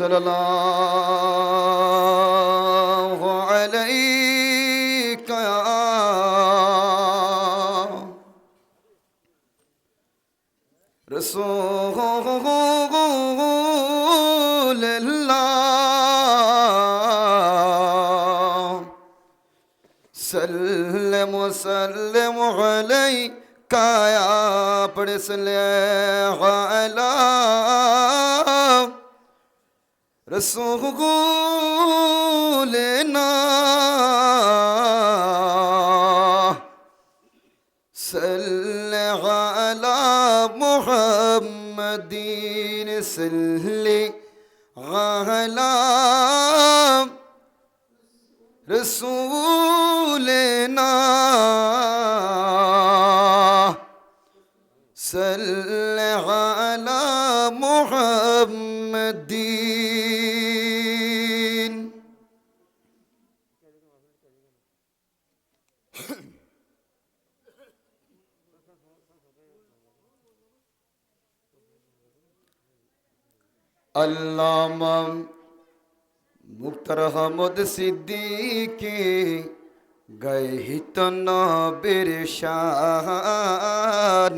সাল্লাল্লাহু আলাইকা রাসূলুল্লাহ সাল্লাম সাল্লাম আলাইকা ইয়া পড়সলে আলা রসূলনা সাল্লাল্লাহু আলা মুহাম্মাদিন সাল্লাল্লাহু আলা রসূলনা সাল্লাল্লাহু আলা মুহাম্মাদিন। আল্লামা মুক্তার আহমদ সিদ্দিকী গাহিত নবীর শান।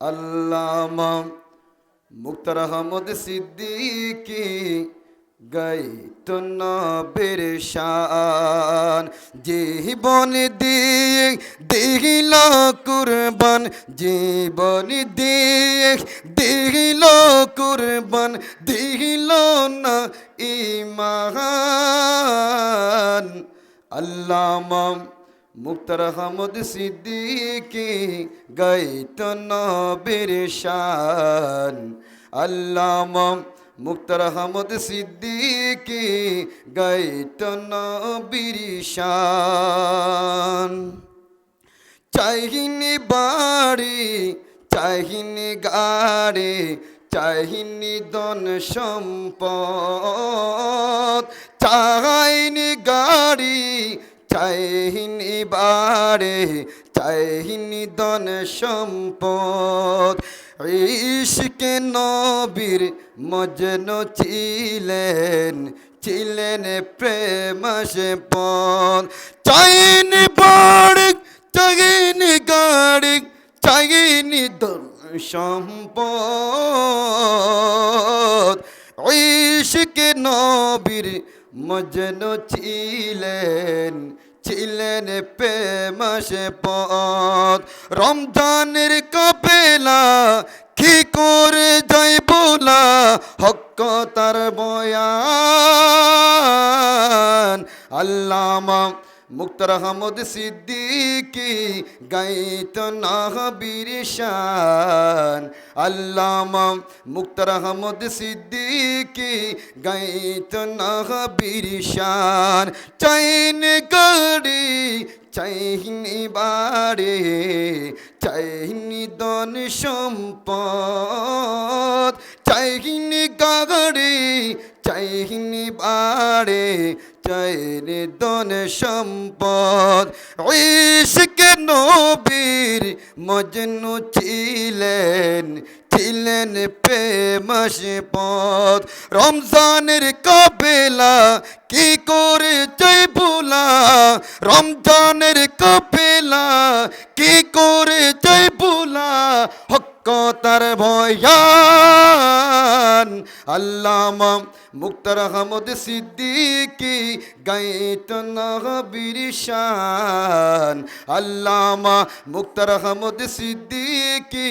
আল্লামা মুক্তার আহমদ সিদ্দিকী গাহিত নবীর শান। জীবন দিয়ে দিল কুরবান, জীবন দিয়ে দিল কুরবান, দিল না ঈমান। আল্লামা মুক্তার আহমদ সিদ্দিকী গাহিত নবীর শান। আল্লামা মুক্তার আহমদ সিদ্দিকী গাহিত নবীর শান। চাহিনি বাড়ি চাহিনি গাড়ি চাহিনি ধন সম্পদ, চাহিনি গাড়ি চাহিনি বাড়ি চাহিনি ধন সম্পদ। ইশকে নবীর মজনু ছিলেন, ছিলেন প্রেমাস্পদ। চাহিনি বাড়ি চাহিনি গাড়ি চাহিনি ধন সম্পদ। ইশকে নবীর মজনু ছিলেন, ছিলেন প্রেমাস্পদ। রমজানের কাফেলা কি করে যাই বলা, হক তার বয়ান। আল্লামা মুক্তার আহমদ সিদ্দিকী গাহিত নবীর শান। আল্লামা মুক্তার আহমদ সিদ্দিকী গাহিত নবীর শান। চাইনি গাড়ি চাইনি বাড়ি চাইনি ধন সম্পদ, চাইনি গাড়ি চাইনি বাড়ি চাইনি ধন সম্পদ। ইশকে নবীর মজনু ছিলেন, ছিলেন প্রেমাস্পদ। রমজানের কাফেলা কি করে যাই ভোলা, রমজানের কাফেলা কি করে যাই ভোলা, হক তার বয়ান। আল্লামা মুক্তার আহমদ সিদ্দিকী গাহিত নবীর শান। আল্লামা মুক্তার আহমদ সিদ্দিকী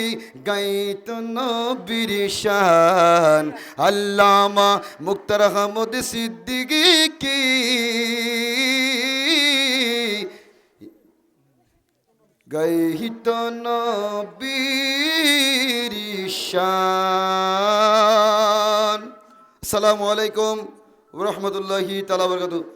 গাহিত নবীর শান। আল্লামা মুক্তার আহমদ সিদ্দিকী গাহিত নবীর শান। আসসালামু আলাইকুম ওয়া রাহমাতুল্লাহি তাআলা ওয়া বারাকাতুহু।